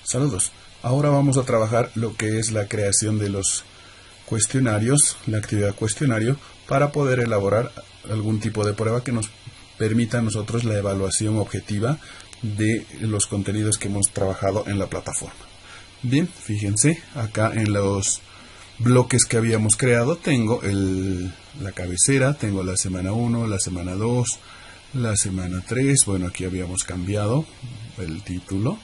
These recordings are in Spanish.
Saludos. Ahora vamos a trabajar lo que es la creación de los cuestionarios, la actividad cuestionario, para poder elaborar algún tipo de prueba que nos permita a nosotros la evaluación objetiva de los contenidos que hemos trabajado en la plataforma. Bien, fíjense, acá en los bloques que habíamos creado tengo la cabecera, tengo la semana 1, la semana 2, la semana 3, bueno, aquí habíamos cambiado el título,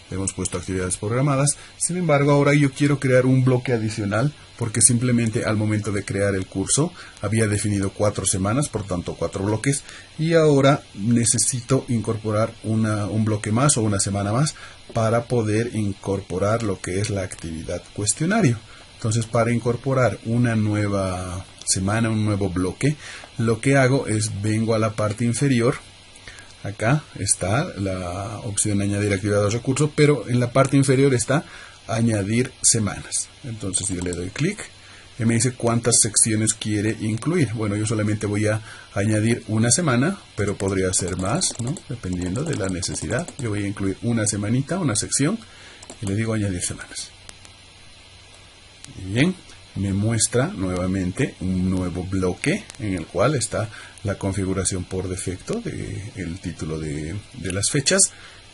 hemos puesto actividades programadas. Sin embargo, ahora yo quiero crear un bloque adicional porque simplemente al momento de crear el curso había definido 4 semanas, por tanto 4 bloques, y ahora necesito incorporar un bloque más o una semana más para poder incorporar lo que es la actividad cuestionario. Entonces, para incorporar una nueva semana, un nuevo bloque, lo que hago es vengo a la parte inferior. Acá está la opción añadir actividad o recurso, pero en la parte inferior está añadir semanas. Entonces yo le doy clic y me dice cuántas secciones quiere incluir. Bueno, yo solamente voy a añadir una semana, pero podría ser más, ¿no? Dependiendo de la necesidad. Yo voy a incluir una semanita, una sección, y le digo añadir semanas. Bien, me muestra nuevamente un nuevo bloque en el cual está la configuración por defecto del título de las fechas.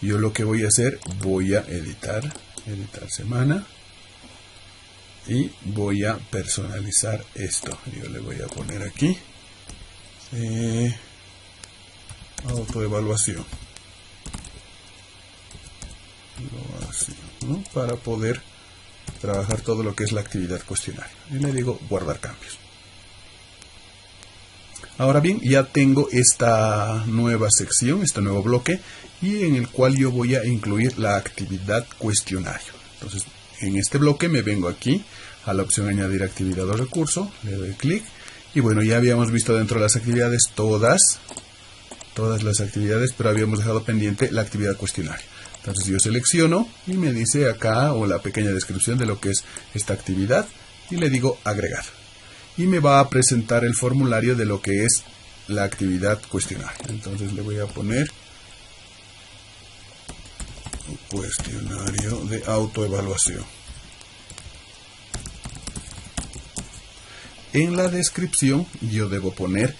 Yo lo que voy a hacer, voy a editar semana y voy a personalizar esto. Yo le voy a poner aquí autoevaluación, ¿no? Para poder trabajar todo lo que es la actividad cuestionario. Y le digo guardar cambios. Ahora bien, ya tengo esta nueva sección, este nuevo bloque, y en el cual yo voy a incluir la actividad cuestionario. Entonces, en este bloque me vengo aquí a la opción añadir actividad o recurso, le doy clic, y bueno, ya habíamos visto dentro de las actividades todas las actividades, pero habíamos dejado pendiente la actividad cuestionario. Entonces yo selecciono y me dice acá o la pequeña descripción de lo que es esta actividad y le digo agregar. Y me va a presentar el formulario de lo que es la actividad cuestionario. Entonces le voy a poner un cuestionario de autoevaluación. En la descripción yo debo poner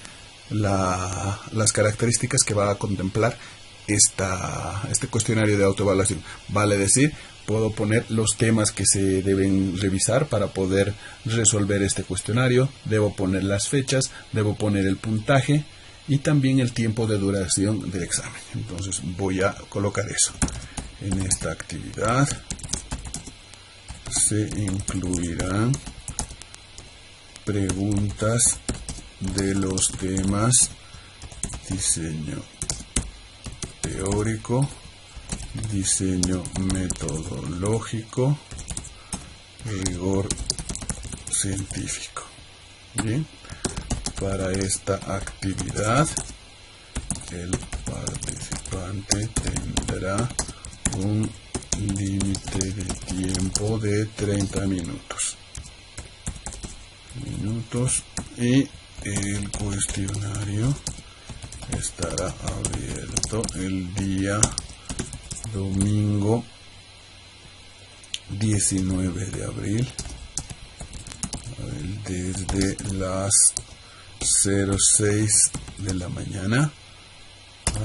las características que va a contemplar este cuestionario de autoevaluación. Vale decir, puedo poner los temas que se deben revisar para poder resolver este cuestionario, debo poner las fechas, debo poner el puntaje y también el tiempo de duración del examen. Entonces voy a colocar eso. En esta actividad se incluirán preguntas de los temas diseño teórico, diseño metodológico, rigor científico. Bien, para esta actividad el participante tendrá un límite de tiempo de 30 minutos. Y el cuestionario estará abierto el día domingo 19 de abril desde las 06 de la mañana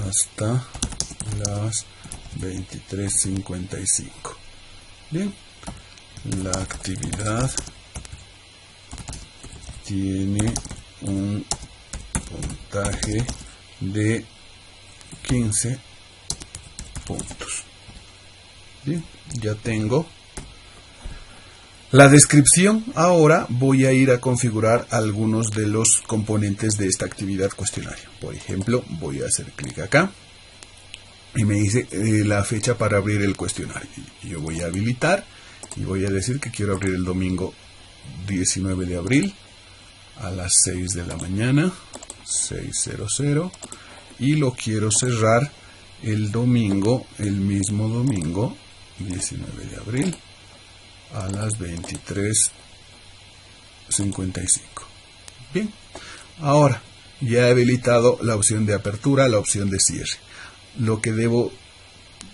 hasta las 23:55. Bien, la actividad tiene un puntaje de 15 puntos. Bien, ya tengo la descripción. Ahora voy a ir a configurar algunos de los componentes de esta actividad cuestionario. Por ejemplo, voy a hacer clic acá y me dice la fecha para abrir el cuestionario. Yo voy a habilitar y voy a decir que quiero abrir el domingo 19 de abril a las 6 de la mañana, 6:00, y lo quiero cerrar el mismo domingo 19 de abril a las 23:55. Bien, ahora ya he habilitado la opción de apertura, la opción de cierre. Lo que debo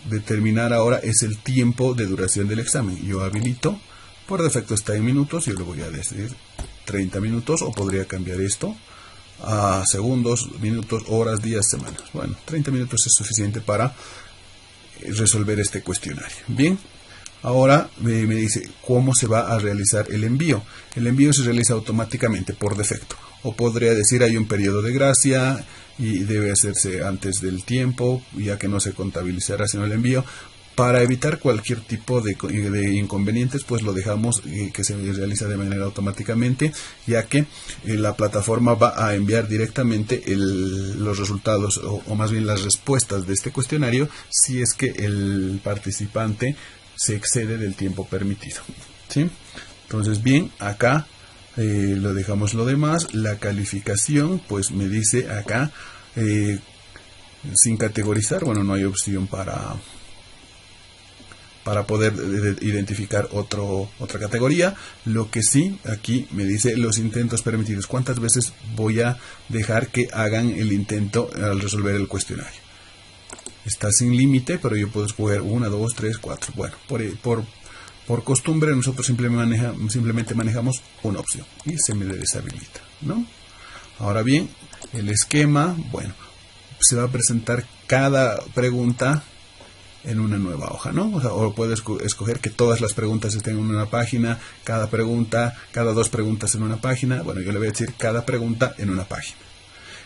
determinar ahora es el tiempo de duración del examen. Yo habilito, por defecto está en minutos, yo le voy a decir 30 minutos, o podría cambiar esto a segundos, minutos, horas, días, semanas. Bueno, 30 minutos es suficiente para resolver este cuestionario. Bien, ahora me dice cómo se va a realizar el envío. El envío se realiza automáticamente por defecto, o podría decir hay un periodo de gracia y debe hacerse antes del tiempo, ya que no se contabilizará sino el envío. Para evitar cualquier tipo de inconvenientes, pues lo dejamos que se realiza de manera automáticamente, ya que la plataforma va a enviar directamente los resultados, o más bien las respuestas de este cuestionario, si es que el participante se excede del tiempo permitido, ¿sí? Entonces, bien, acá lo dejamos lo demás. La calificación, pues me dice acá, sin categorizar, bueno, no hay opción para poder identificar otra categoría. Lo que sí, aquí me dice los intentos permitidos. ¿Cuántas veces voy a dejar que hagan el intento al resolver el cuestionario? Está sin límite, pero yo puedo escoger 1, 2, 3, 4. Bueno, por costumbre nosotros simplemente manejamos una opción y se me deshabilita, ¿no? Ahora bien, el esquema, bueno, se va a presentar cada pregunta en una nueva hoja, ¿no? O puedo escoger que todas las preguntas estén en una página, cada dos preguntas en una página. Bueno, yo le voy a decir cada pregunta en una página.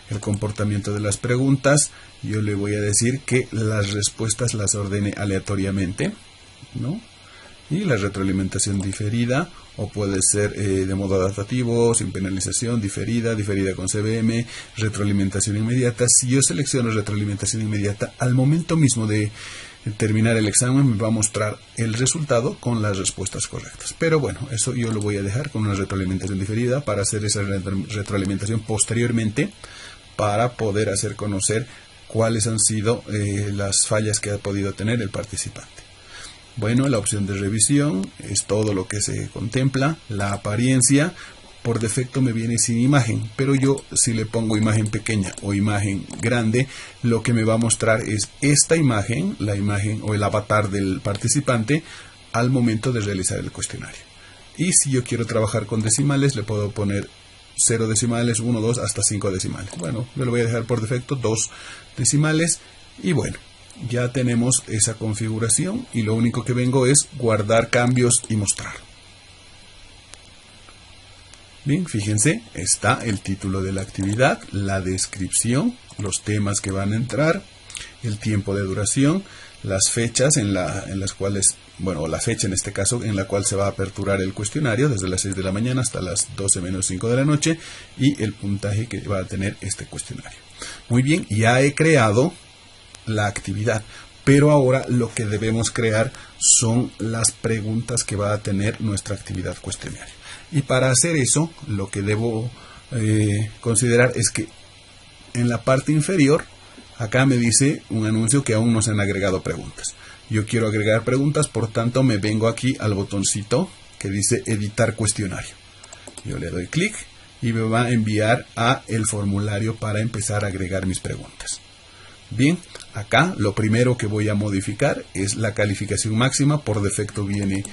El comportamiento de las preguntas, yo le voy a decir que las respuestas las ordene aleatoriamente, ¿no? Y la retroalimentación diferida, o puede ser de modo adaptativo, sin penalización, diferida con CVM, retroalimentación inmediata. Si yo selecciono retroalimentación inmediata, al momento mismo de terminar el examen me va a mostrar el resultado con las respuestas correctas. Pero bueno, eso yo lo voy a dejar con una retroalimentación diferida para hacer esa retroalimentación posteriormente, para poder hacer conocer cuáles han sido las fallas que ha podido tener el participante. Bueno, la opción de revisión es todo lo que se contempla. La apariencia, por defecto me viene sin imagen, pero yo si le pongo imagen pequeña o imagen grande, lo que me va a mostrar es esta imagen, la imagen o el avatar del participante al momento de realizar el cuestionario. Y si yo quiero trabajar con decimales, le puedo poner 0 decimales, 1, 2, hasta 5 decimales. Bueno, yo lo voy a dejar por defecto 2 decimales y bueno, ya tenemos esa configuración y lo único que vengo es guardar cambios y mostrar. Bien, fíjense, está el título de la actividad, la descripción, los temas que van a entrar, el tiempo de duración, las fechas en las cuales, bueno, la fecha en este caso en la cual se va a aperturar el cuestionario, desde las 6 de la mañana hasta las 12 menos 5 de la noche, y el puntaje que va a tener este cuestionario. Muy bien, ya he creado la actividad, pero ahora lo que debemos crear son las preguntas que va a tener nuestra actividad cuestionario. Y para hacer eso, lo que debo considerar es que en la parte inferior, acá me dice un anuncio que aún no se han agregado preguntas. Yo quiero agregar preguntas, por tanto me vengo aquí al botoncito que dice editar cuestionario. Yo le doy clic y me va a enviar a el formulario para empezar a agregar mis preguntas. Bien, acá lo primero que voy a modificar es la calificación máxima. Por defecto viene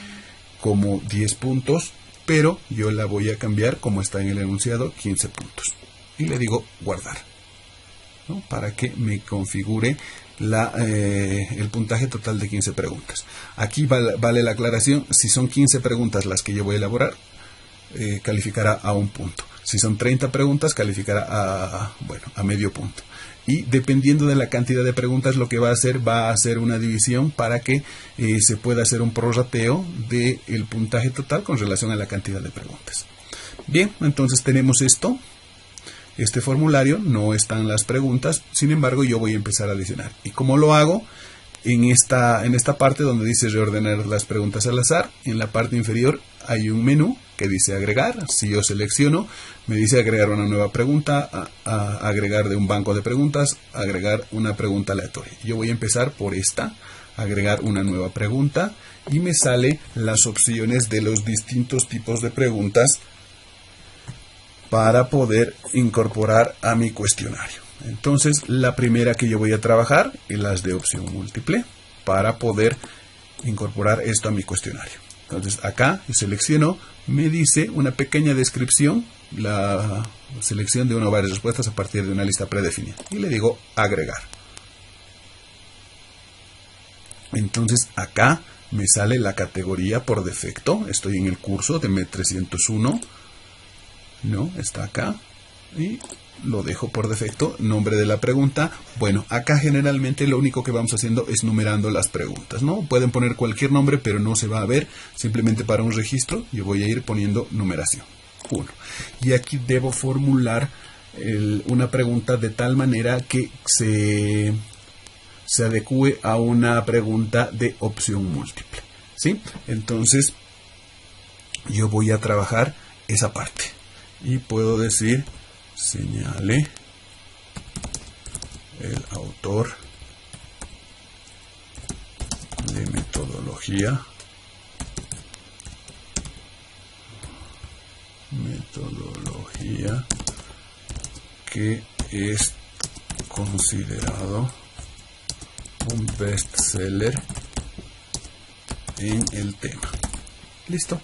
como 10 puntos, pero yo la voy a cambiar como está en el enunciado, 15 puntos. Y le digo guardar, ¿no? Para que me configure el puntaje total de 15 preguntas. Aquí vale la aclaración, si son 15 preguntas las que yo voy a elaborar, calificará a 1 punto. Si son 30 preguntas, calificará a medio punto. Y dependiendo de la cantidad de preguntas, lo que va a hacer una división para que se pueda hacer un prorrateo del puntaje total con relación a la cantidad de preguntas. Bien, entonces tenemos esto. Este formulario, no están las preguntas, sin embargo yo voy a empezar a adicionar. ¿Y cómo lo hago? En esta parte donde dice reordenar las preguntas al azar, en la parte inferior hay un menú que dice agregar. Si yo selecciono, me dice agregar una nueva pregunta, agregar de un banco de preguntas, agregar una pregunta aleatoria. Yo voy a empezar por esta, agregar una nueva pregunta, y me sale las opciones de los distintos tipos de preguntas para poder incorporar a mi cuestionario. Entonces, la primera que yo voy a trabajar es las de opción múltiple. para poder incorporar esto a mi cuestionario. Entonces acá yo selecciono, me dice una pequeña descripción, la selección de una o varias respuestas a partir de una lista predefinida. Y le digo agregar. Entonces acá me sale la categoría por defecto. Estoy en el curso de MED 301. No, está acá. Y lo dejo por defecto. Nombre de la pregunta. Bueno, acá generalmente lo único que vamos haciendo es numerando las preguntas, ¿no? Pueden poner cualquier nombre, pero no se va a ver. Simplemente para un registro yo voy a ir poniendo numeración. 1. Y aquí debo formular una pregunta de tal manera que se adecue a una pregunta de opción múltiple, ¿sí? Entonces yo voy a trabajar esa parte y puedo decir señale el autor de metodología que es considerado un bestseller en el tema. Listo.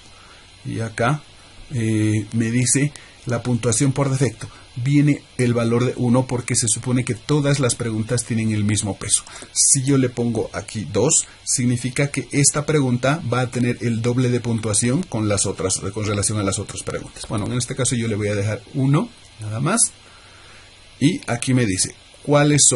Y acá me dice la puntuación por defecto. Viene el valor de 1 porque se supone que todas las preguntas tienen el mismo peso. Si yo le pongo aquí 2, significa que esta pregunta va a tener el doble de puntuación con las otras, con relación a las otras preguntas. Bueno, en este caso yo le voy a dejar 1, nada más. Y aquí me dice cuántas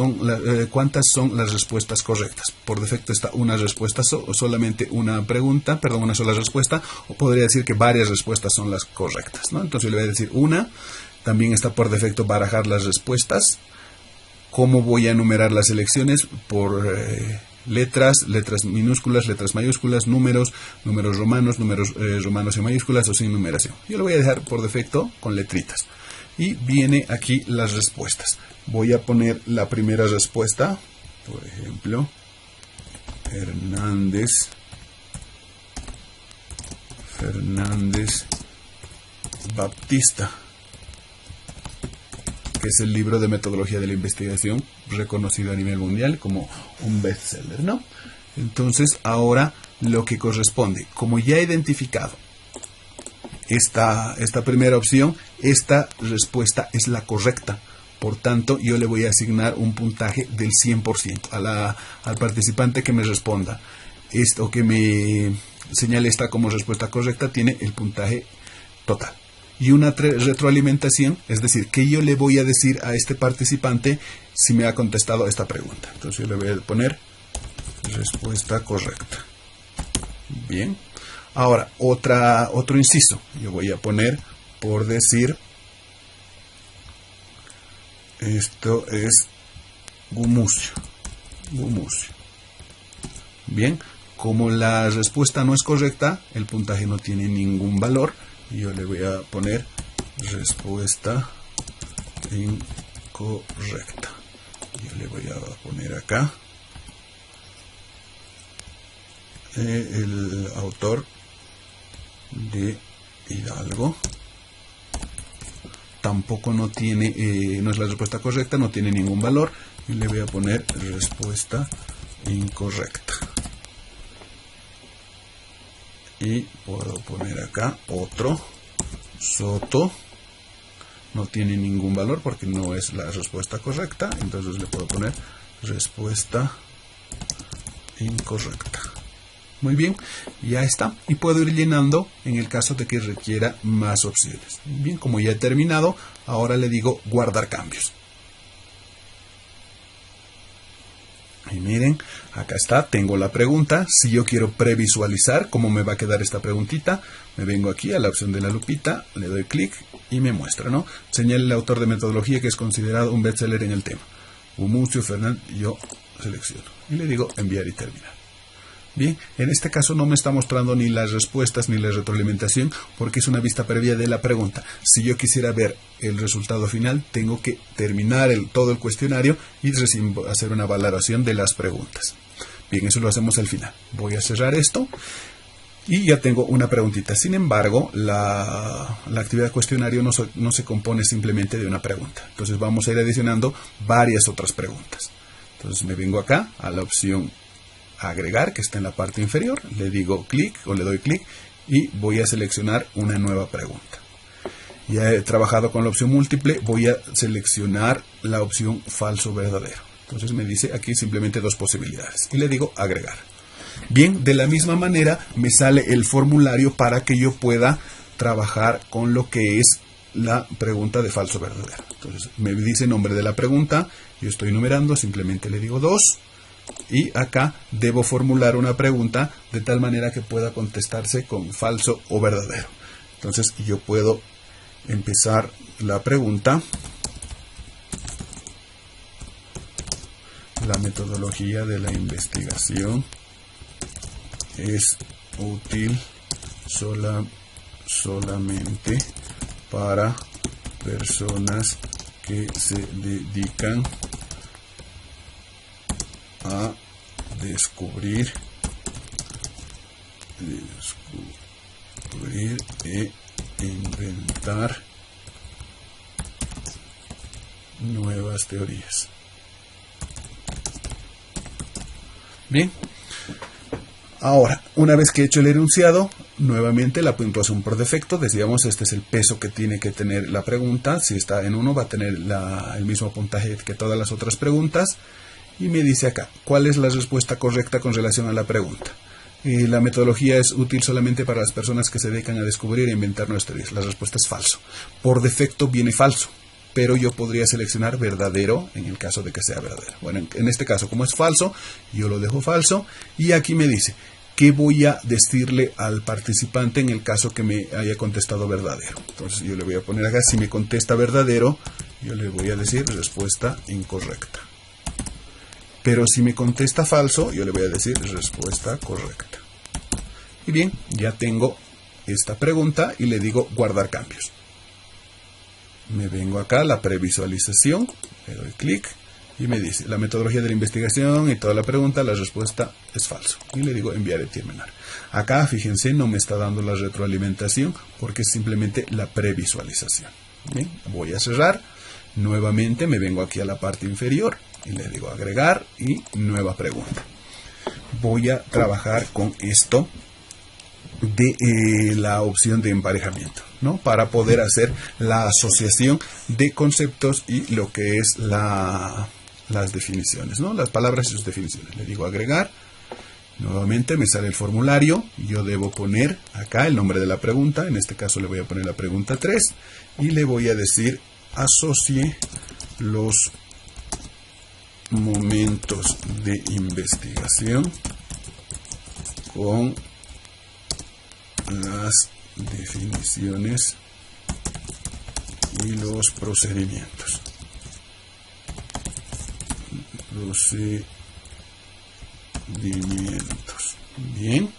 son las respuestas correctas. Por defecto está una respuesta, solamente una pregunta, perdón, una sola respuesta, o podría decir que varias respuestas son las correctas, ¿no? Entonces yo le voy a decir una. También está por defecto barajar las respuestas. ¿Cómo voy a enumerar las selecciones? Por letras minúsculas, letras mayúsculas, números romanos, romanos en mayúsculas o sin numeración. Yo lo voy a dejar por defecto con letritas. Y viene aquí las respuestas. Voy a poner la primera respuesta, por ejemplo, Fernández Baptista, que es el libro de metodología de la investigación reconocido a nivel mundial como un bestseller, ¿no? Entonces ahora lo que corresponde, como ya he identificado esta primera opción, esta respuesta es la correcta. Por tanto, yo le voy a asignar un puntaje del 100% al participante que me responda. Esto que me señale esta como respuesta correcta tiene el puntaje total. Y una retroalimentación, es decir, que yo le voy a decir a este participante si me ha contestado esta pregunta. Entonces yo le voy a poner respuesta correcta. Bien. Ahora, otro inciso. Yo voy a poner, por decir, esto es Gumucio. Bien, como la respuesta no es correcta, el puntaje no tiene ningún valor. Yo le voy a poner respuesta incorrecta. Yo le voy a poner acá el autor de Hidalgo. Tampoco no es la respuesta correcta, no tiene ningún valor. Y le voy a poner respuesta incorrecta. Y puedo poner acá otro, Soto, no tiene ningún valor porque no es la respuesta correcta, entonces le puedo poner respuesta incorrecta. Muy bien, ya está. Y puedo ir llenando en el caso de que requiera más opciones. Bien, como ya he terminado, ahora le digo guardar cambios. Y miren, acá está, tengo la pregunta. Si yo quiero previsualizar cómo me va a quedar esta preguntita, me vengo aquí a la opción de la lupita, le doy clic y me muestra, ¿no? Señala el autor de metodología que es considerado un bestseller en el tema. Gumucio Fernández, yo selecciono y le digo enviar y terminar. Bien, en este caso no me está mostrando ni las respuestas ni la retroalimentación porque es una vista previa de la pregunta. Si yo quisiera ver el resultado final, tengo que terminar todo el cuestionario y recién hacer una valoración de las preguntas. Bien, eso lo hacemos al final. Voy a cerrar esto y ya tengo una preguntita. Sin embargo, la actividad cuestionario no se compone simplemente de una pregunta. Entonces vamos a ir adicionando varias otras preguntas. Entonces me vengo acá a la opción agregar, que está en la parte inferior, le digo clic o le doy clic y voy a seleccionar una nueva pregunta. Ya he trabajado con la opción múltiple, voy a seleccionar la opción falso verdadero. Entonces me dice aquí simplemente dos posibilidades y le digo agregar. Bien, de la misma manera me sale el formulario para que yo pueda trabajar con lo que es la pregunta de falso verdadero. Entonces me dice nombre de la pregunta, yo estoy numerando, simplemente le digo 2 y acá debo formular una pregunta de tal manera que pueda contestarse con falso o verdadero. Entonces yo puedo empezar la pregunta. La metodología de la investigación es útil solamente para personas que se dedican a descubrir e inventar nuevas teorías. Bien, ahora, una vez que he hecho el enunciado, nuevamente la puntuación por defecto, decíamos, este es el peso que tiene que tener la pregunta. Si está en 1 va a tener el mismo puntaje que todas las otras preguntas. Y me dice acá, ¿cuál es la respuesta correcta con relación a la pregunta? La metodología es útil solamente para las personas que se dedican a descubrir e inventar nuevas teorías. La respuesta es falso. Por defecto viene falso, pero yo podría seleccionar verdadero en el caso de que sea verdadero. Bueno, en este caso, como es falso, yo lo dejo falso. Y aquí me dice, ¿qué voy a decirle al participante en el caso que me haya contestado verdadero? Entonces yo le voy a poner acá, si me contesta verdadero, yo le voy a decir respuesta incorrecta. Pero si me contesta falso, yo le voy a decir respuesta correcta. Y bien, ya tengo esta pregunta y le digo guardar cambios. Me vengo acá a la previsualización, le doy clic y me dice la metodología de la investigación y toda la pregunta, la respuesta es falso. Y le digo enviar y terminar. Acá, fíjense, no me está dando la retroalimentación porque es simplemente la previsualización. Bien, voy a cerrar. Nuevamente me vengo aquí a la parte inferior y le digo agregar y nueva pregunta. Voy a trabajar con esto de la opción de emparejamiento, ¿no? Para poder hacer la asociación de conceptos y lo que es las definiciones, ¿no? Las palabras y sus definiciones. Le digo agregar. Nuevamente me sale el formulario. Yo debo poner acá el nombre de la pregunta. En este caso le voy a poner la pregunta 3 y le voy a decir asocie los momentos de investigación con las definiciones y los procedimientos. Bien.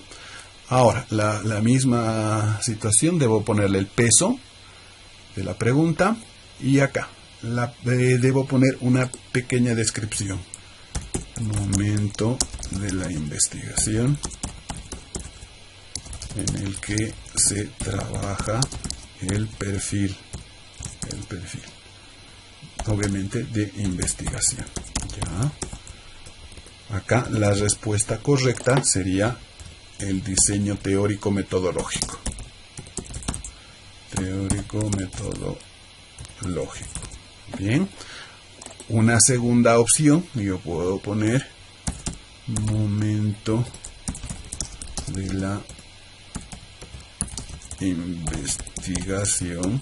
Ahora, la misma situación, debo ponerle el peso de la pregunta y acá debo poner una pequeña descripción. Momento de la investigación en el que se trabaja el perfil obviamente de investigación. Ya. Acá la respuesta correcta sería el diseño teórico metodológico. Bien. Una segunda opción, yo puedo poner momento de la investigación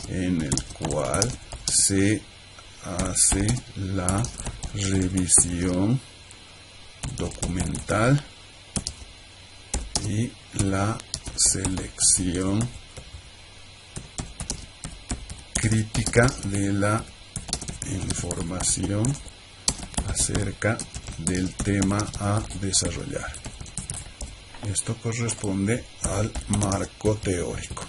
en el cual se hace la revisión documental y la selección crítica de la información acerca del tema a desarrollar. Esto corresponde al marco teórico.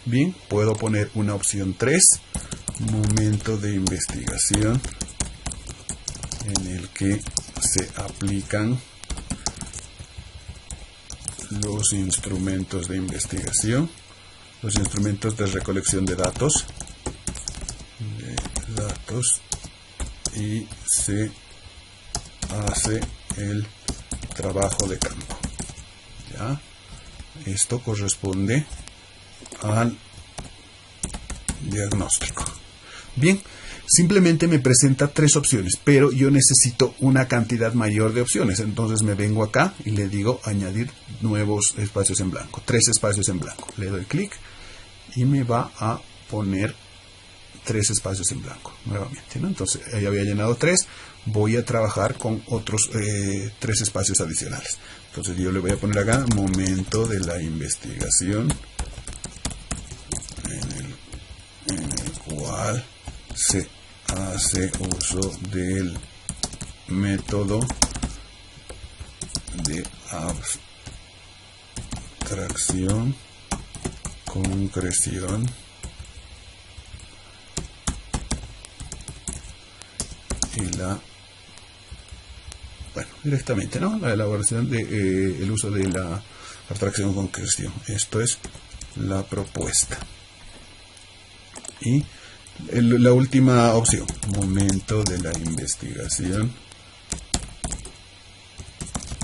Bien, puedo poner una opción 3, momento de investigación en el que se aplican los instrumentos de investigación, los instrumentos de recolección de datos y se hace el trabajo de campo. ¿Ya? Esto corresponde al diagnóstico. Bien, simplemente me presenta 3 opciones, pero yo necesito una cantidad mayor de opciones. Entonces me vengo acá y le digo añadir nuevos espacios en blanco, 3 espacios en blanco. Le doy clic y me va a poner 3 espacios en blanco nuevamente, ¿no? Entonces ya había llenado 3, voy a trabajar con otros 3 espacios adicionales. Entonces yo le voy a poner acá momento de la investigación en el cual se hace uso del método de abstracción, concreción y directamente, ¿no? La elaboración de el uso de la abstracción, concreción. Esto es la propuesta. Y la última opción, momento de la investigación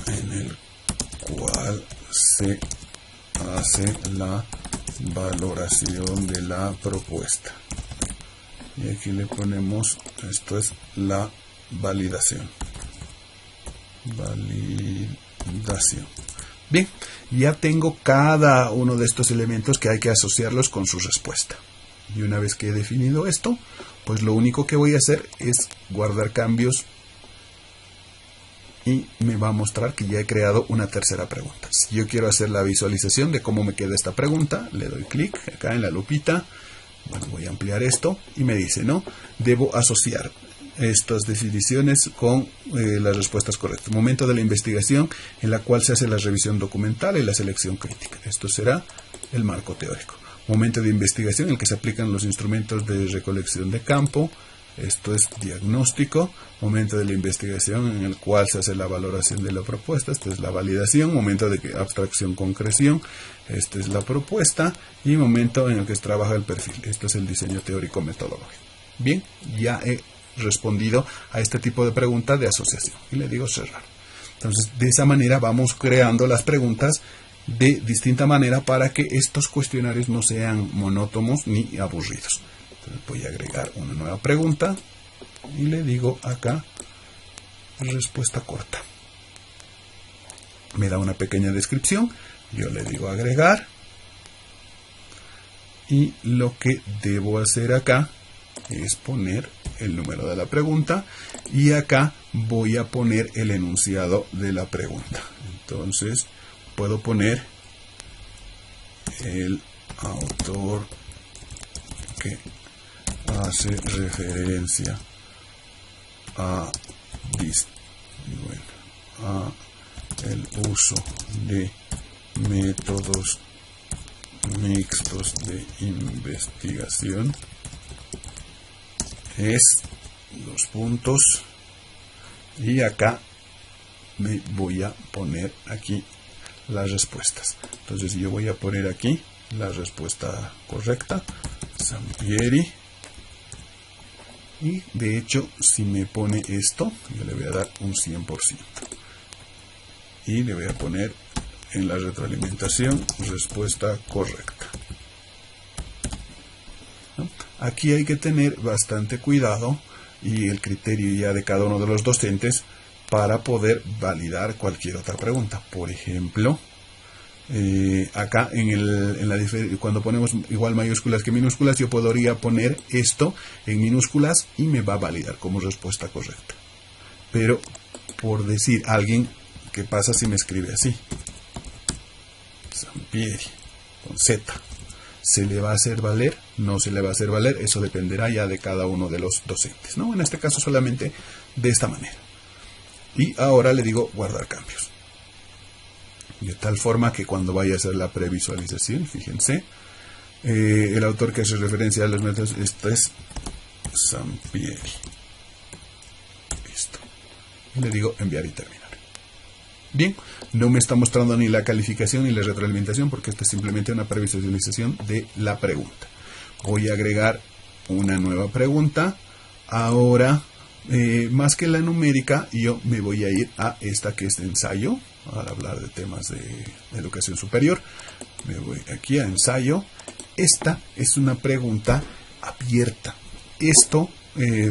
en el cual se hace la valoración de la propuesta. Y aquí le ponemos, esto es la validación. Bien, ya tengo cada uno de estos elementos que hay que asociarlos con su respuesta. Y una vez que he definido esto, pues lo único que voy a hacer es guardar cambios y me va a mostrar que ya he creado una tercera pregunta. Si yo quiero hacer la visualización de cómo me queda esta pregunta, le doy clic acá en la lupita. Bueno, voy a ampliar esto y me dice, ¿no? Debo asociar estas definiciones con las respuestas correctas. Momento de la investigación en la cual se hace la revisión documental y la selección crítica. Esto será el marco teórico. Momento de investigación en el que se aplican los instrumentos de recolección de campo. Esto es diagnóstico. Momento de la investigación en el cual se hace la valoración de la propuesta. Esto es la validación. Momento de abstracción, concreción. Esta es la propuesta. Y momento en el que se trabaja el perfil. Esto es el diseño teórico metodológico. Bien, ya he respondido a este tipo de pregunta de asociación. Y le digo cerrar. Entonces, de esa manera vamos creando las preguntas de distinta manera para que estos cuestionarios no sean monótonos ni aburridos. Entonces voy a agregar una nueva pregunta y le digo acá respuesta corta. Me da una pequeña descripción, yo le digo agregar y lo que debo hacer acá es poner el número de la pregunta y acá voy a poner el enunciado de la pregunta. Entonces puedo poner el autor que hace referencia a el uso de métodos mixtos de investigación es los puntos y acá me voy a poner aquí las respuestas. Entonces yo voy a poner aquí la respuesta correcta, Sampieri, y de hecho si me pone esto yo le voy a dar un 100% y le voy a poner en la retroalimentación respuesta correcta, ¿no? Aquí hay que tener bastante cuidado y el criterio ya de cada uno de los docentes para poder validar cualquier otra pregunta. Por ejemplo, acá cuando ponemos igual mayúsculas que minúsculas, yo podría poner esto en minúsculas y me va a validar como respuesta correcta. Pero, por decir, alguien, ¿qué pasa si me escribe así? Sampieri, con Z. ¿Se le va a hacer valer? No se le va a hacer valer. Eso dependerá ya de cada uno de los docentes, ¿no? En este caso solamente de esta manera. Y ahora le digo guardar cambios. De tal forma que cuando vaya a hacer la previsualización, fíjense, el autor que hace referencia a los métodos, esto es Sampieri. Listo. Y le digo enviar y terminar. Bien, no me está mostrando ni la calificación ni la retroalimentación porque esta es simplemente una previsualización de la pregunta. Voy a agregar una nueva pregunta. Ahora más que la numérica, yo me voy a ir a esta que es de ensayo, para hablar de temas de educación superior. Me voy aquí a ensayo. Esta es una pregunta abierta. Esto,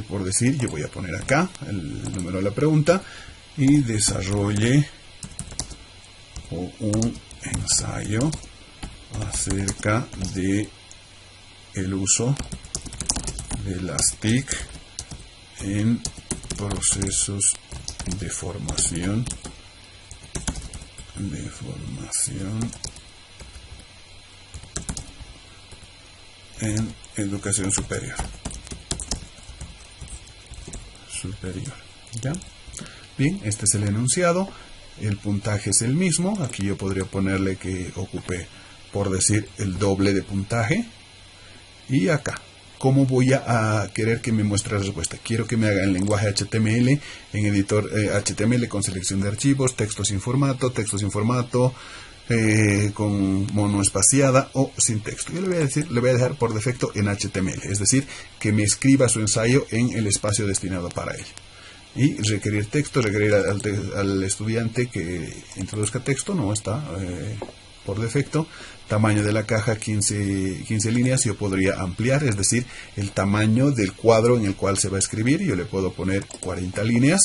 por decir, yo voy a poner acá el número de la pregunta y desarrolle un ensayo acerca de el uso de las TIC en procesos de formación en educación superior. ¿Ya? Bien, este es el enunciado. El puntaje es el mismo. Aquí yo podría ponerle que ocupe, por decir, el doble de puntaje. Y acá, ¿cómo voy a querer que me muestre la respuesta? Quiero que me haga en lenguaje HTML, en editor HTML con selección de archivos, texto sin formato, con monoespaciada o sin texto. Yo le voy a dejar por defecto en HTML, es decir, que me escriba su ensayo en el espacio destinado para ello. Y requerir texto, requerir al estudiante que introduzca texto, no está por defecto. Tamaño de la caja 15 líneas, yo podría ampliar, es decir, el tamaño del cuadro en el cual se va a escribir. Yo le puedo poner 40 líneas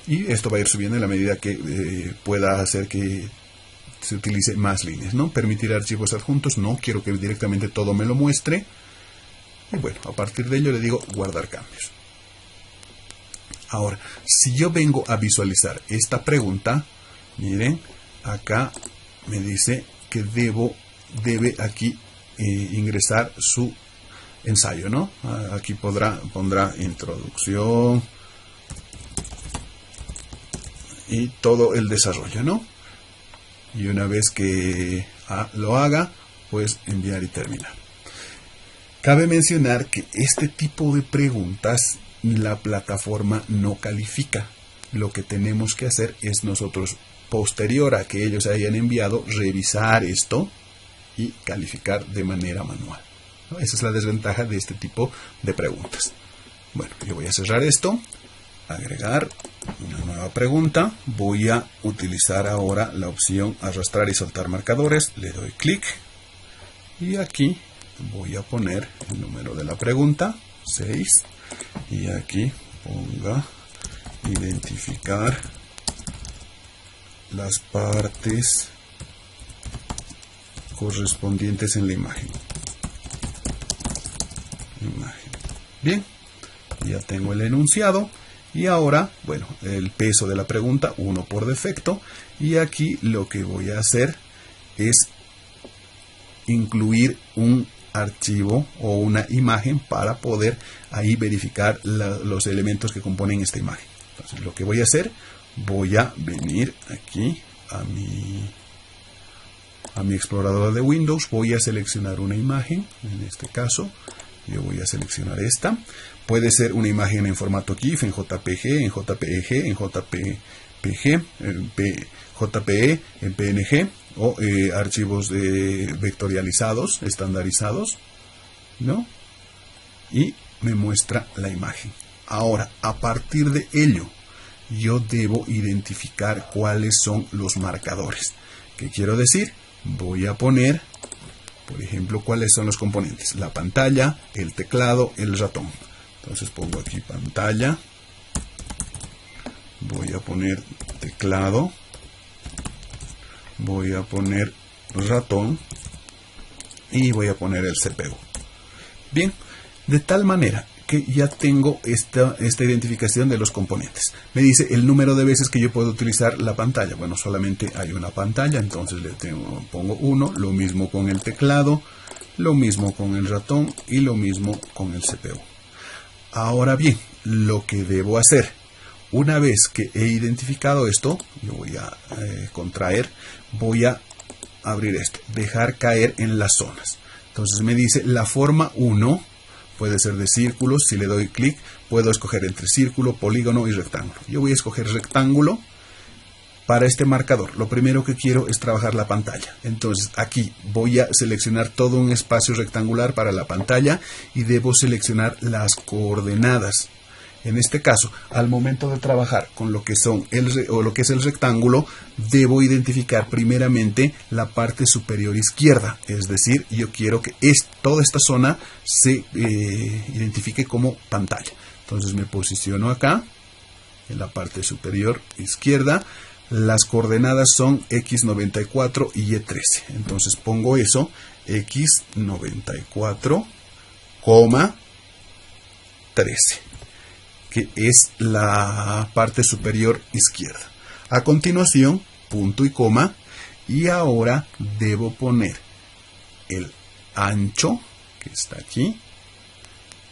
y esto va a ir subiendo en la medida que pueda hacer que se utilice más líneas, ¿no? Permitir archivos adjuntos, no, quiero que directamente todo me lo muestre. Y bueno, a partir de ello le digo guardar cambios. Ahora, si yo vengo a visualizar esta pregunta, miren, acá me dice que debe aquí ingresar su ensayo, ¿no? Aquí pondrá introducción y todo el desarrollo, ¿no? Y una vez que lo haga, pues enviar y terminar. Cabe mencionar que este tipo de preguntas la plataforma no califica. Lo que tenemos que hacer es nosotros, posterior a que ellos hayan enviado, revisar esto y calificar de manera manual, ¿no? Esa es la desventaja de este tipo de preguntas. Bueno, yo voy a cerrar esto, agregar una nueva pregunta. Voy a utilizar ahora la opción arrastrar y soltar marcadores. Le doy clic y aquí voy a poner el número de la pregunta, 6, y aquí ponga identificar las partes correspondientes en la imagen. Bien, ya tengo el enunciado y ahora, bueno, el peso de la pregunta, 1 por defecto, y aquí lo que voy a hacer es incluir un archivo o una imagen para poder ahí verificar los elementos que componen esta imagen. Entonces lo que voy a hacer, voy a venir aquí a mi explorador de Windows, voy a seleccionar una imagen. En este caso yo voy a seleccionar esta. Puede ser una imagen en formato GIF, en JPG, en JPEG, en JPG, en JPE, en PNG o archivos vectorializados, estandarizados, ¿no? Y me muestra la imagen. Ahora, a partir de ello, yo debo identificar cuáles son los marcadores. ¿Qué quiero decir? Voy a poner, por ejemplo, cuáles son los componentes. La pantalla, el teclado, el ratón. Entonces pongo aquí pantalla. Voy a poner teclado. Voy a poner ratón. Y voy a poner el CPU. Bien, de tal manera que ya tengo esta identificación de los componentes. Me dice el número de veces que yo puedo utilizar la pantalla. Bueno, solamente hay una pantalla, entonces pongo 1. Lo mismo con el teclado, lo mismo con el ratón y lo mismo con el CPU. Ahora bien, lo que debo hacer, una vez que he identificado esto, yo voy a contraer, voy a abrir esto, dejar caer en las zonas. Entonces me dice la forma 1, puede ser de círculos. Si le doy clic, puedo escoger entre círculo, polígono y rectángulo. Yo voy a escoger rectángulo para este marcador. Lo primero que quiero es trabajar la pantalla. Entonces aquí voy a seleccionar todo un espacio rectangular para la pantalla y debo seleccionar las coordenadas. En este caso, al momento de trabajar con lo que son lo que es el rectángulo, debo identificar primeramente la parte superior izquierda. Es decir, yo quiero que toda esta zona se identifique como pantalla. Entonces me posiciono acá, en la parte superior izquierda. Las coordenadas son x94 y y13. Entonces pongo eso, x94, 13, que es la parte superior izquierda. A continuación, punto y coma, y ahora debo poner el ancho, que está aquí.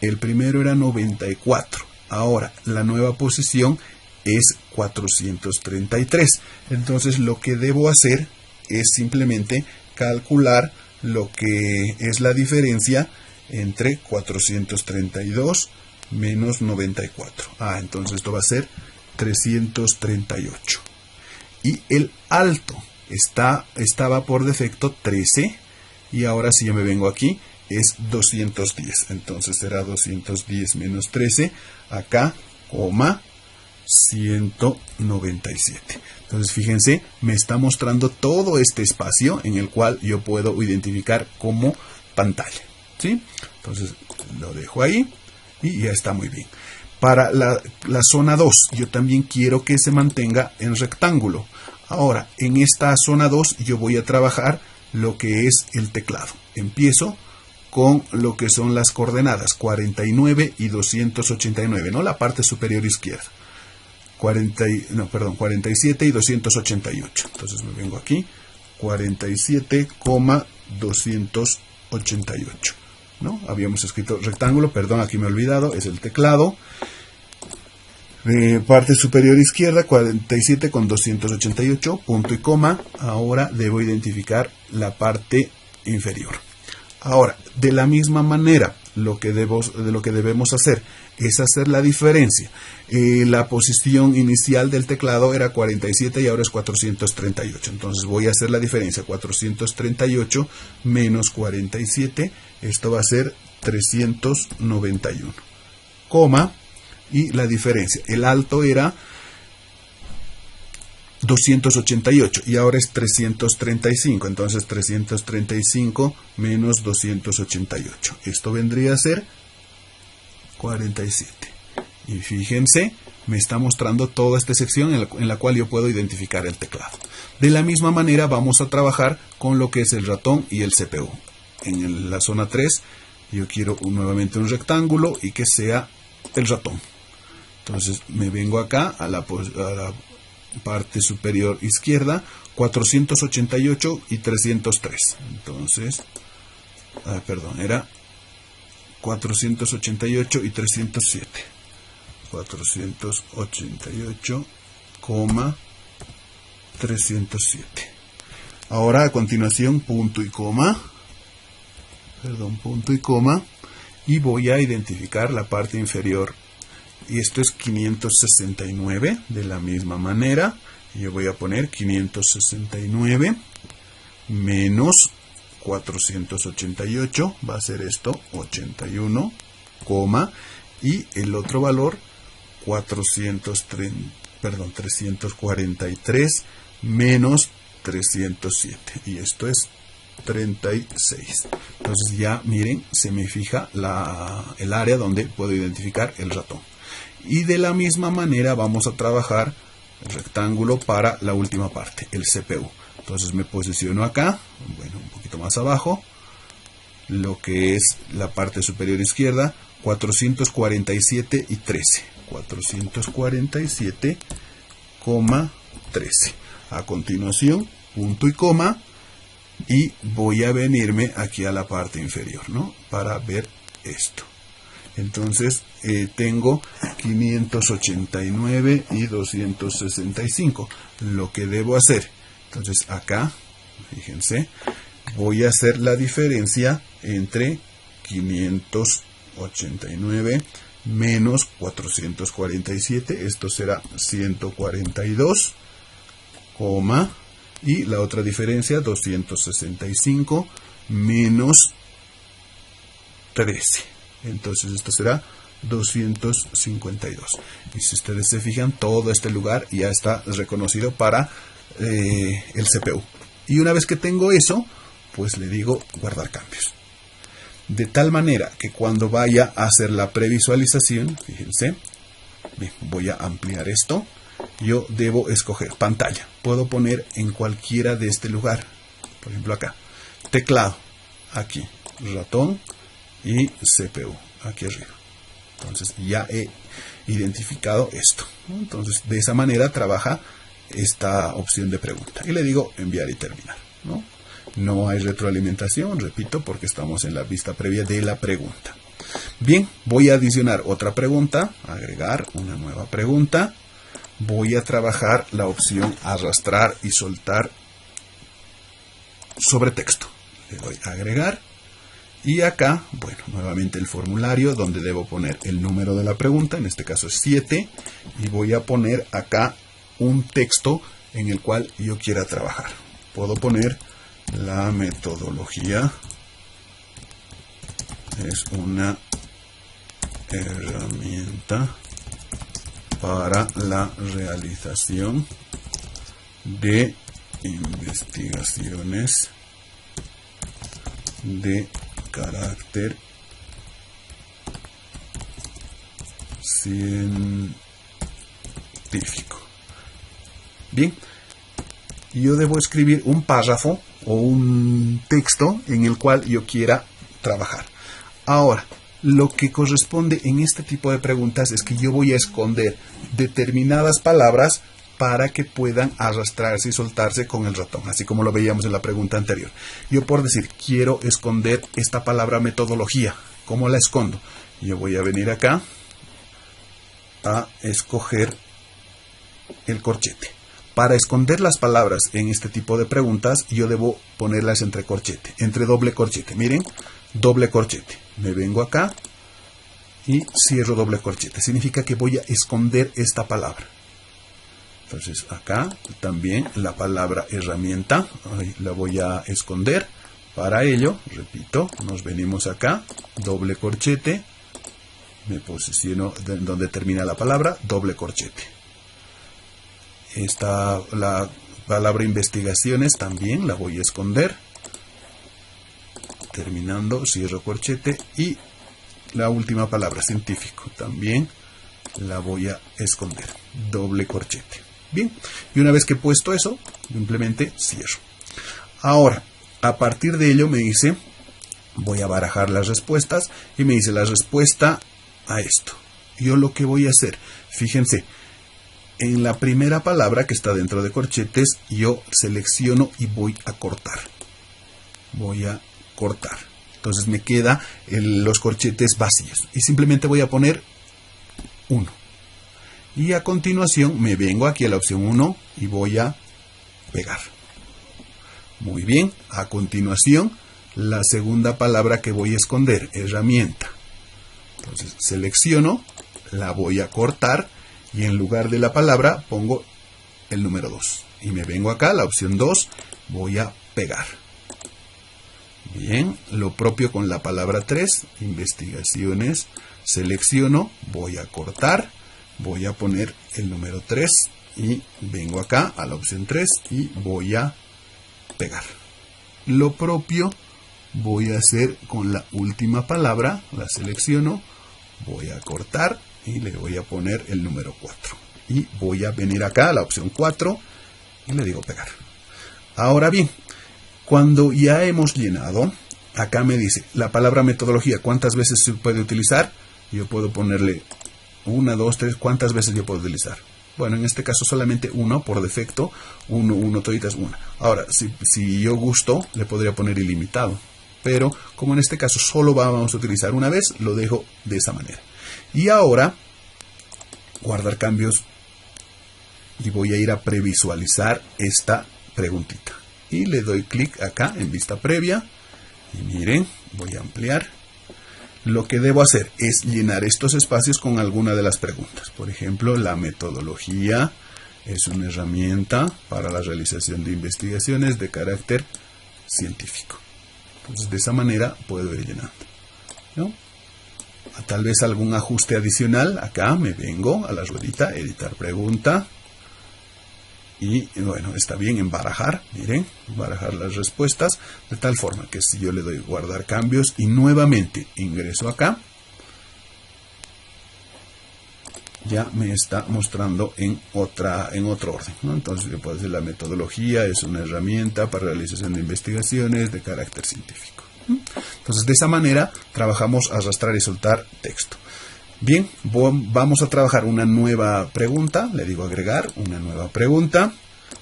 El primero era 94. Ahora, la nueva posición es 433. Entonces, lo que debo hacer es simplemente calcular lo que es la diferencia entre 432 menos 94. Entonces esto va a ser 338. Y el alto estaba por defecto 13. Y ahora si yo me vengo aquí, es 210. Entonces será 210 menos 13. Acá, 197. Entonces fíjense, me está mostrando todo este espacio en el cual yo puedo identificar como pantalla, ¿sí? Entonces lo dejo ahí y ya está muy bien. Para la zona 2, yo también quiero que se mantenga en rectángulo. Ahora, en esta zona 2 yo voy a trabajar lo que es el teclado. Empiezo con lo que son las coordenadas 49 y 289, ¿no? La parte superior izquierda. 47 y 288. Entonces me vengo aquí, 47,288. ¿No? Habíamos escrito rectángulo, perdón, aquí me he olvidado, es el teclado. Parte superior izquierda, 47 con 288, punto y coma. Ahora debo identificar la parte inferior. Ahora, de la misma manera, lo que debemos hacer es hacer la diferencia. La posición inicial del teclado era 47 y ahora es 438. Entonces voy a hacer la diferencia. 438 menos 47, esto va a ser 391. Coma, y la diferencia. El alto era 288 y ahora es 335. Entonces 335 menos 288. Esto vendría a ser 47. Y fíjense, me está mostrando toda esta sección en la cual yo puedo identificar el teclado. De la misma manera vamos a trabajar con lo que es el ratón y el CPU. En la zona 3 yo quiero nuevamente un rectángulo y que sea el ratón. Entonces me vengo acá a la parte superior izquierda, 488 y 303. Entonces, era 488 y 307. 488, 307. Ahora a continuación punto y coma. Punto y coma. Y voy a identificar la parte inferior. Y esto es 569, de la misma manera. Yo voy a poner 569 menos 488, va a ser esto, 81, y el otro valor, 343 menos 307, y esto es 36. Entonces ya miren, se me fija el área donde puedo identificar el ratón. Y de la misma manera vamos a trabajar el rectángulo para la última parte, el CPU. Entonces me posiciono acá, un poquito más abajo, lo que es la parte superior izquierda, 447 y 13. 447, 13. A continuación, punto y coma, y voy a venirme aquí a la parte inferior, ¿no? Para ver esto. Entonces tengo 589 y 265. Lo que debo hacer, entonces acá, fíjense, voy a hacer la diferencia entre 589 menos 447. Esto será 142, y la otra diferencia, 265 menos 13. Entonces esto será 252. Y si ustedes se fijan, todo este lugar ya está reconocido para el CPU. Y una vez que tengo eso, pues le digo guardar cambios. De tal manera que cuando vaya a hacer la previsualización, fíjense, bien, voy a ampliar esto. Yo debo escoger pantalla. Puedo poner en cualquiera de este lugar. Por ejemplo acá. Teclado. Aquí. Ratón. Y CPU. Aquí arriba. Entonces ya he identificado esto. Entonces de esa manera trabaja esta opción de pregunta. Y le digo enviar y terminar. No hay retroalimentación, repito, porque estamos en la vista previa de la pregunta. Bien, voy a adicionar otra pregunta. Agregar una nueva pregunta. Voy a trabajar la opción arrastrar y soltar sobre texto. Le doy a agregar. Y acá, bueno, nuevamente el formulario donde debo poner el número de la pregunta, en este caso es 7, y voy a poner acá un texto en el cual yo quiera trabajar. Puedo poner la metodología es una herramienta para la realización de investigaciones de carácter científico. Bien, yo debo escribir un párrafo o un texto en el cual yo quiera trabajar. Ahora, lo que corresponde en este tipo de preguntas es que yo voy a esconder determinadas palabras para que puedan arrastrarse y soltarse con el ratón, así como lo veíamos en la pregunta anterior. Yo por decir, quiero esconder esta palabra metodología. ¿Cómo la escondo? Yo voy a venir acá a escoger el corchete. Para esconder las palabras en este tipo de preguntas, yo debo ponerlas entre corchete, entre doble corchete. Miren, doble corchete. Me vengo acá y cierro doble corchete. Significa que voy a esconder esta palabra. Entonces acá también la palabra herramienta la voy a esconder. Para ello, repito, nos venimos acá, doble corchete, me posiciono donde termina la palabra, doble corchete. La palabra investigaciones también la voy a esconder. Terminando, cierro corchete y la última palabra, científico, también la voy a esconder, doble corchete. Bien, y una vez que he puesto eso, simplemente cierro. Ahora, a partir de ello me dice, voy a barajar las respuestas y me dice la respuesta a esto. Yo lo que voy a hacer, fíjense, en la primera palabra que está dentro de corchetes, yo selecciono y voy a cortar. Voy a cortar. Entonces me quedan los corchetes vacíos. Y simplemente voy a poner 1. Y a continuación me vengo aquí a la opción 1 y voy a pegar. Muy bien. A continuación, la segunda palabra que voy a esconder, herramienta. Entonces selecciono, la voy a cortar y en lugar de la palabra pongo el número 2. Y me vengo acá, la opción 2, voy a pegar. Bien, lo propio con la palabra 3, investigaciones, selecciono, voy a cortar, voy a poner el número 3 y vengo acá a la opción 3 y voy a pegar. Lo propio voy a hacer con la última palabra, la selecciono, voy a cortar y le voy a poner el número 4. Y voy a venir acá a la opción 4 y le digo pegar. Ahora bien, cuando ya hemos llenado, acá me dice la palabra metodología, ¿cuántas veces se puede utilizar? Yo puedo ponerle 1, 2, 3, ¿cuántas veces yo puedo utilizar? Bueno, en este caso solamente 1 por defecto, 1, toditas, 1. Ahora, si yo gusto, le podría poner ilimitado. Pero como en este caso solo vamos a utilizar una vez, lo dejo de esa manera. Y ahora, guardar cambios y voy a ir a previsualizar esta preguntita. Y le doy clic acá en vista previa. Y miren, voy a ampliar. Lo que debo hacer es llenar estos espacios con alguna de las preguntas. Por ejemplo, la metodología es una herramienta para la realización de investigaciones de carácter científico. Entonces, de esa manera puedo ir llenando, ¿no? tal vez algún ajuste adicional. Acá me vengo a la ruedita, editar pregunta. Y bueno, está bien en barajar, miren, barajar las respuestas, de tal forma que si yo le doy guardar cambios y nuevamente ingreso acá, ya me está mostrando en otro orden, ¿no? Entonces yo puedo decir la metodología es una herramienta para realización de investigaciones de carácter científico. Entonces de esa manera trabajamos arrastrar y soltar texto. Bien, vamos a trabajar una nueva pregunta, le digo agregar, una nueva pregunta.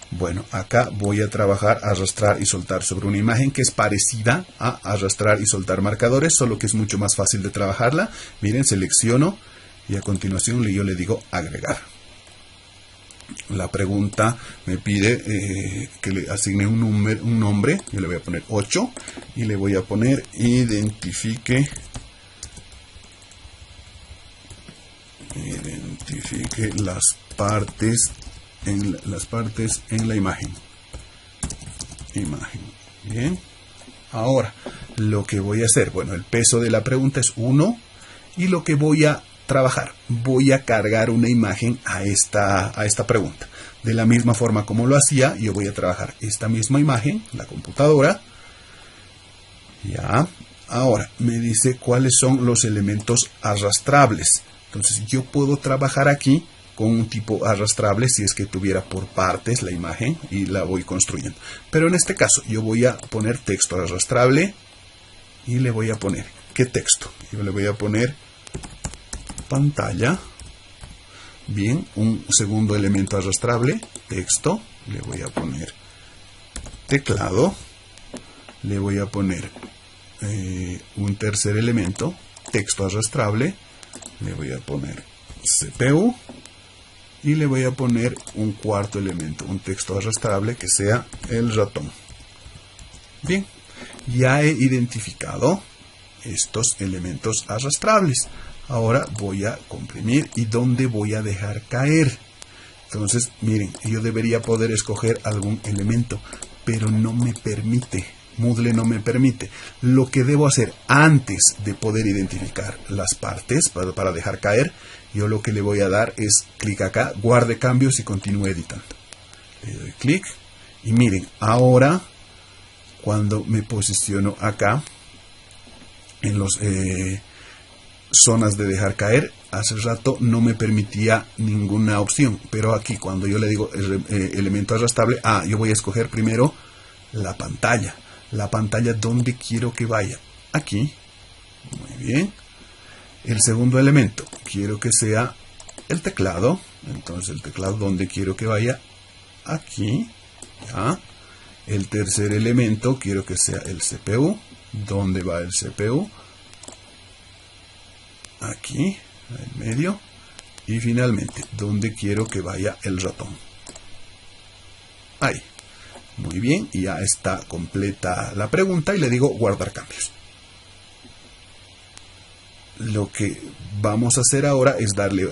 Bueno, acá voy a trabajar arrastrar y soltar sobre una imagen que es parecida a arrastrar y soltar marcadores, solo que es mucho más fácil de trabajarla. Miren, selecciono y a continuación yo le digo agregar. La pregunta me pide que le asigne un nombre, yo le voy a poner 8 y le voy a poner identifique las partes en la imagen. Bien. Ahora, lo que voy a hacer, bueno, el peso de la pregunta es 1 y lo que voy a trabajar, voy a cargar una imagen a esta pregunta. De la misma forma como lo hacía, yo voy a trabajar esta misma imagen, la computadora. Ya. Ahora, me dice cuáles son los elementos arrastrables. Entonces yo puedo trabajar aquí con un tipo arrastrable si es que tuviera por partes la imagen y la voy construyendo. Pero en este caso yo voy a poner texto arrastrable y le voy a poner, ¿qué texto? Yo le voy a poner pantalla. Bien, un segundo elemento arrastrable, texto, le voy a poner teclado, le voy a poner un tercer elemento, texto arrastrable, le voy a poner CPU y le voy a poner un cuarto elemento, un texto arrastrable que sea el ratón. Bien, ya he identificado estos elementos arrastrables. Ahora voy a comprimir y ¿dónde voy a dejar caer? Entonces, miren, yo debería poder escoger algún elemento, pero no me permite. Moodle no me permite. Lo que debo hacer antes de poder identificar las partes para dejar caer, yo lo que le voy a dar es clic acá, guarde cambios y continúe editando. Le doy clic y miren, ahora cuando me posiciono acá en los zonas de dejar caer, hace rato no me permitía ninguna opción, pero aquí cuando yo le digo elemento arrastrable, yo voy a escoger primero la pantalla. La pantalla, ¿dónde quiero que vaya? Aquí. Muy bien. El segundo elemento, quiero que sea el teclado. Entonces, el teclado, ¿dónde quiero que vaya? Aquí. ¿Ya? El tercer elemento, quiero que sea el CPU. ¿Dónde va el CPU? Aquí, en medio. Y finalmente, ¿dónde quiero que vaya el ratón? Ahí. Muy bien, y ya está completa la pregunta y le digo guardar cambios. Lo que vamos a hacer ahora es darle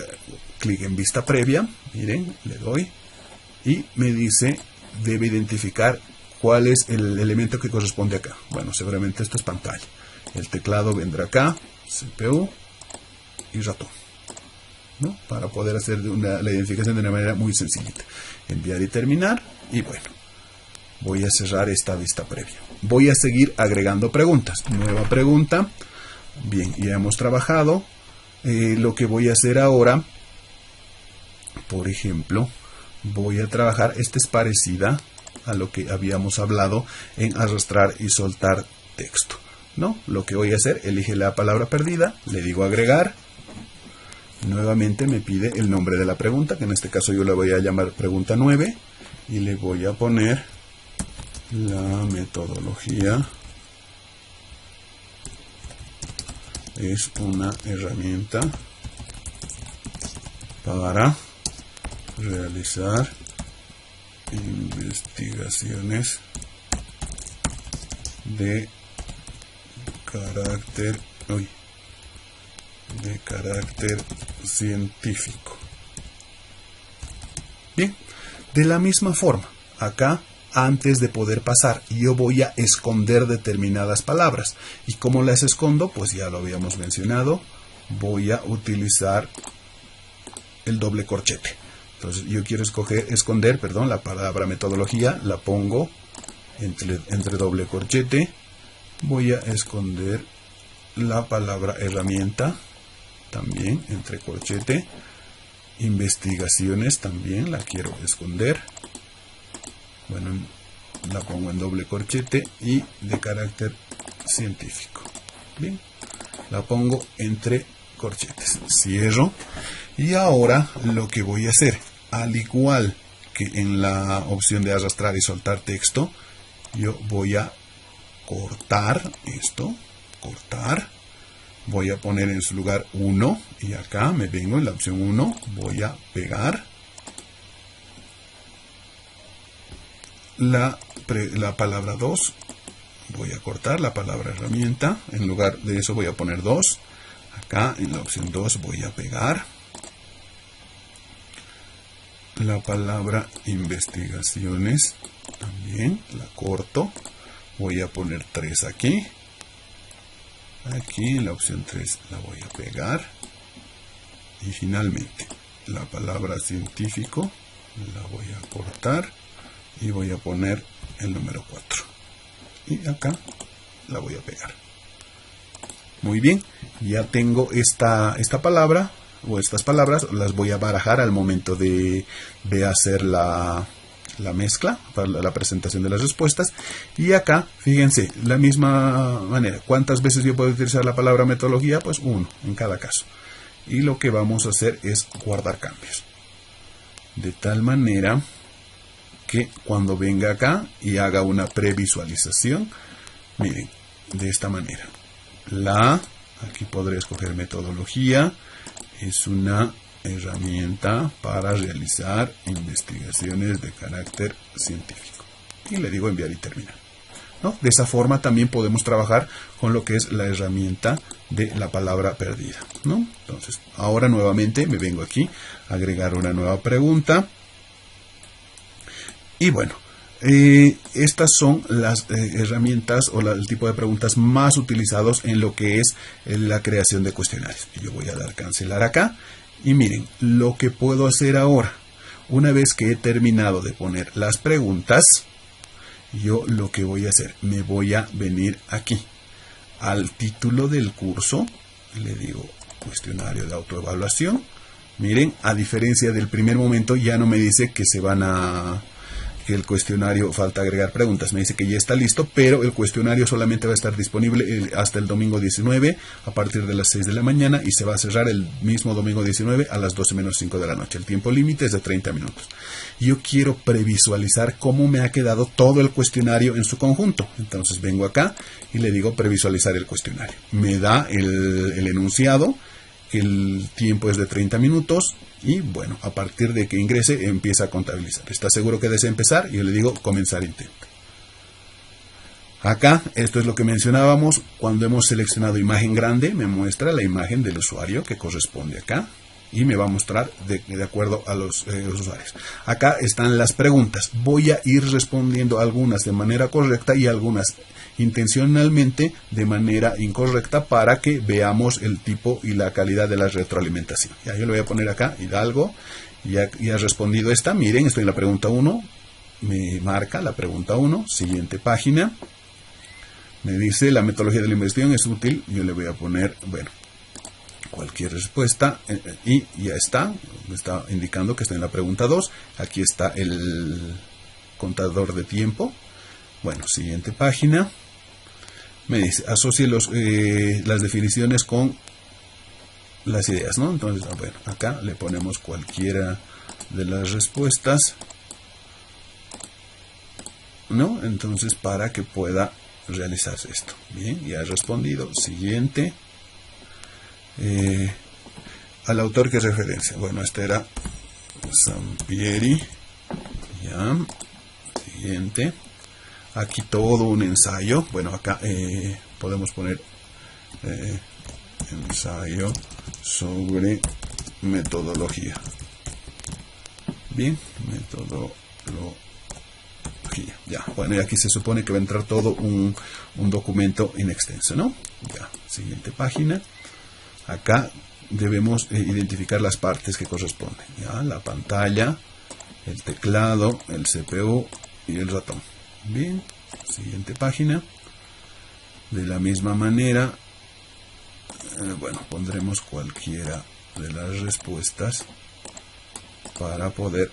clic en vista previa. Miren, le doy y me dice debe identificar cuál es el elemento que corresponde acá. Bueno, seguramente esto es pantalla. El teclado vendrá acá, CPU y ratón, ¿no? Para poder hacer la identificación de una manera muy sencillita. Enviar y terminar y bueno. Voy a cerrar esta vista previa. Voy a seguir agregando preguntas. Nueva pregunta. Bien, ya hemos trabajado. Lo que voy a hacer ahora, por ejemplo, voy a trabajar, esta es parecida a lo que habíamos hablado en arrastrar y soltar texto, ¿no? Lo que voy a hacer, elige la palabra perdida, le digo agregar. Nuevamente me pide el nombre de la pregunta, que en este caso yo la voy a llamar pregunta 9 y le voy a poner la metodología es una herramienta para realizar investigaciones de carácter científico. Bien, de la misma forma, acá antes de poder pasar, yo voy a esconder determinadas palabras. ¿Y cómo las escondo? Pues ya lo habíamos mencionado. voy a utilizar el doble corchete. Entonces yo quiero esconder la palabra metodología, la pongo entre doble corchete. Voy a esconder la palabra herramienta también entre corchete. Investigaciones también la quiero esconder. Bueno, la pongo en doble corchete y de carácter científico. Bien, la pongo entre corchetes. Cierro. Y ahora lo que voy a hacer, al igual que en la opción de arrastrar y soltar texto, yo voy a cortar esto, cortar. Voy a poner en su lugar 1 y acá me vengo en la opción 1, voy a pegar la palabra 2, voy a cortar la palabra herramienta, en lugar de eso voy a poner 2, acá en la opción 2 voy a pegar la palabra investigaciones, también la corto, voy a poner 3 aquí. Aquí en la opción 3 la voy a pegar. Y finalmente la palabra científico la voy a cortar y voy a poner el número 4. Y acá la voy a pegar. Muy bien, ya tengo esta palabra o estas palabras, las voy a barajar al momento de hacer la mezcla para la presentación de las respuestas. Y acá, fíjense, la misma manera. ¿Cuántas veces yo puedo utilizar la palabra metodología? Pues 1 en cada caso. Y lo que vamos a hacer es guardar cambios. De tal manera que cuando venga acá y haga una previsualización, miren, de esta manera. Aquí podré escoger metodología. Es una herramienta para realizar investigaciones de carácter científico. Y le digo enviar y terminar, ¿no? De esa forma también podemos trabajar con lo que es la herramienta de la palabra perdida, ¿no? Entonces, ahora nuevamente me vengo aquí a agregar una nueva pregunta. Y bueno, estas son las herramientas o el tipo de preguntas más utilizados en lo que es la creación de cuestionarios. Yo voy a dar cancelar acá. Y miren, lo que puedo hacer ahora, una vez que he terminado de poner las preguntas, yo lo que voy a hacer, me voy a venir aquí, al título del curso, le digo cuestionario de autoevaluación. Miren, a diferencia del primer momento, ya no me dice que que el cuestionario falta agregar preguntas, me dice que ya está listo, pero el cuestionario solamente va a estar disponible hasta el domingo 19 a partir de las 6 de la mañana y se va a cerrar el mismo domingo 19 a las 12 menos 5 de la noche. El tiempo límite es de 30 minutos. Yo quiero previsualizar cómo me ha quedado todo el cuestionario en su conjunto. Entonces vengo acá y le digo previsualizar el cuestionario. Me da el enunciado, el tiempo es de 30 minutos. Y bueno, a partir de que ingrese empieza a contabilizar. ¿Está seguro que desea empezar? Yo le digo comenzar intento. Acá, esto es lo que mencionábamos. Cuando hemos seleccionado imagen grande, me muestra la imagen del usuario que corresponde acá. Y me va a mostrar de acuerdo a los usuarios. Acá están las preguntas. Voy a ir respondiendo algunas de manera correcta y algunas intencionalmente de manera incorrecta para que veamos el tipo y la calidad de la retroalimentación. Ya yo le voy a poner acá Hidalgo. Ya ha respondido esta. Miren, estoy en la pregunta 1. Me marca la pregunta 1. Siguiente página. Me dice la metodología de la investigación es útil. Yo le voy a poner, bueno, cualquier respuesta y ya está. Me está indicando que estoy en la pregunta 2. Aquí está el contador de tiempo. Bueno, siguiente página. Me dice, asocie las definiciones con las ideas, ¿no? Entonces, bueno, acá le ponemos cualquiera de las respuestas, ¿no? Entonces, para que pueda realizarse esto. Bien, ya ha respondido. Siguiente. Al autor que referencia. Bueno, este era Sampieri. Ya. Siguiente. Aquí todo un ensayo. Bueno, acá podemos poner ensayo sobre metodología. Bien, metodología. Ya, bueno, y aquí se supone que va a entrar todo un documento en extenso, ¿no? Ya, siguiente página. Acá debemos identificar las partes que corresponden, ¿ya? La pantalla, el teclado, el CPU y el ratón. Bien, siguiente página. De la misma manera, bueno, pondremos cualquiera de las respuestas para poder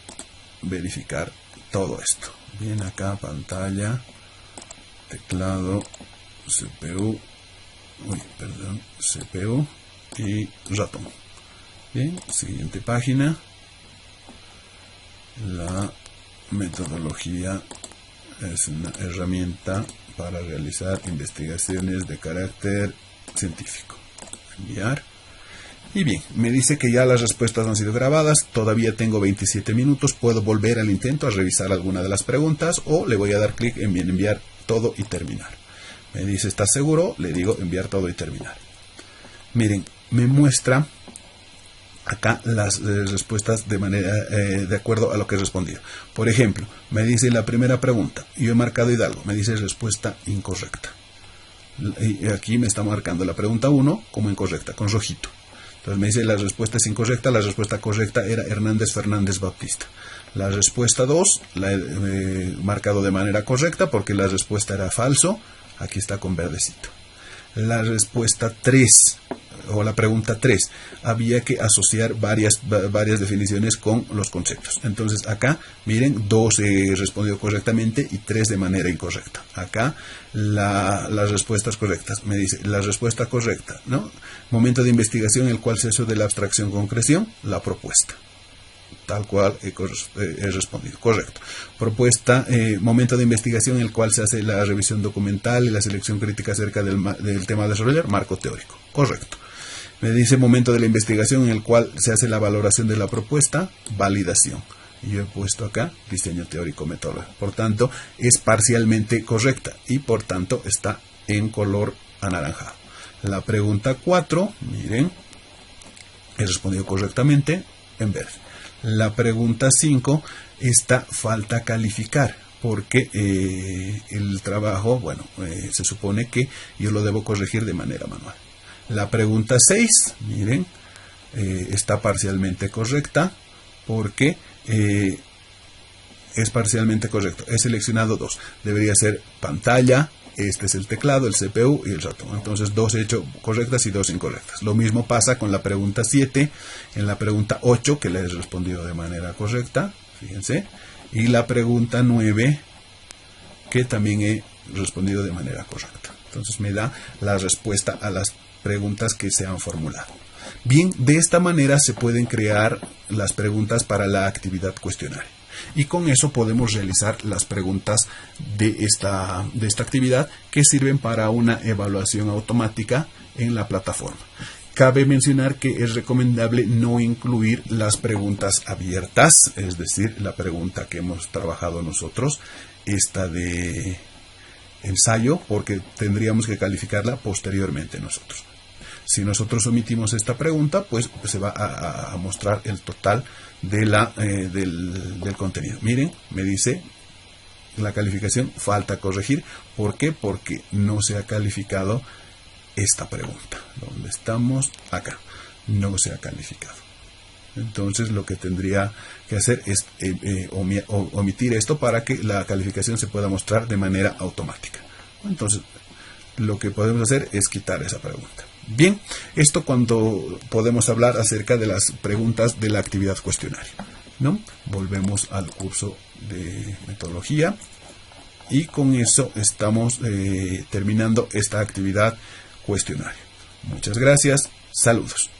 verificar todo esto. Bien, acá pantalla, teclado, CPU, CPU y ratón. Bien, siguiente página. La metodología es una herramienta para realizar investigaciones de carácter científico. Enviar. Y bien, me dice que ya las respuestas han sido grabadas. Todavía tengo 27 minutos. Puedo volver al intento a revisar alguna de las preguntas o le voy a dar clic en enviar todo y terminar. Me dice, ¿estás seguro? Le digo enviar todo y terminar. Miren, me muestra acá las respuestas de acuerdo a lo que he respondido. Por ejemplo, me dice la primera pregunta, yo he marcado Hidalgo, me dice respuesta incorrecta. Y aquí me está marcando la pregunta 1 como incorrecta, con rojito. Entonces me dice la respuesta es incorrecta, la respuesta correcta era Hernández Fernández Bautista. La respuesta 2 la he marcado de manera correcta porque la respuesta era falso, aquí está con verdecito. La respuesta 3 o la pregunta 3, había que asociar varias definiciones con los conceptos. Entonces acá, miren, 2 he respondido correctamente y 3 de manera incorrecta. Acá las respuestas correctas. Me dice, la respuesta correcta, ¿no? Momento de investigación en el cual se hace de la abstracción concreción, la propuesta. Tal cual he respondido. Correcto. Propuesta, momento de investigación en el cual se hace la revisión documental y la selección crítica acerca del tema a desarrollar, marco teórico. Correcto. Me dice momento de la investigación en el cual se hace la valoración de la propuesta, validación. Y yo he puesto acá diseño teórico metodológico. Por tanto, es parcialmente correcta y por tanto está en color anaranjado. La pregunta 4, miren, he respondido correctamente en verde. La pregunta 5, esta falta calificar, porque el trabajo, bueno, se supone que yo lo debo corregir de manera manual. La pregunta 6, miren, está parcialmente correcta, porque es parcialmente correcto. He seleccionado 2, debería ser pantalla, este es el teclado, el CPU y el ratón. Entonces 2 he hecho correctas y 2 incorrectas. Lo mismo pasa con la pregunta 7, en la pregunta 8 que le he respondido de manera correcta, fíjense, y la pregunta 9 que también he respondido de manera correcta. Entonces me da la respuesta a las preguntas que se han formulado. Bien, de esta manera se pueden crear las preguntas para la actividad cuestionaria. Y con eso podemos realizar las preguntas de esta actividad que sirven para una evaluación automática en la plataforma. Cabe mencionar que es recomendable no incluir las preguntas abiertas, es decir, la pregunta que hemos trabajado nosotros, esta de ensayo, porque tendríamos que calificarla posteriormente nosotros. Si nosotros omitimos esta pregunta, pues se va a mostrar el total de del contenido. Miren, me dice la calificación, falta corregir. ¿Por qué? Porque no se ha calificado esta pregunta. ¿Dónde estamos? Acá. No se ha calificado. Entonces lo que tendría que hacer es omitir esto para que la calificación se pueda mostrar de manera automática. Entonces lo que podemos hacer es quitar esa pregunta. Bien, esto cuando podemos hablar acerca de las preguntas de la actividad cuestionaria, ¿no? Volvemos al curso de metodología y con eso estamos terminando esta actividad cuestionaria. Muchas gracias, saludos.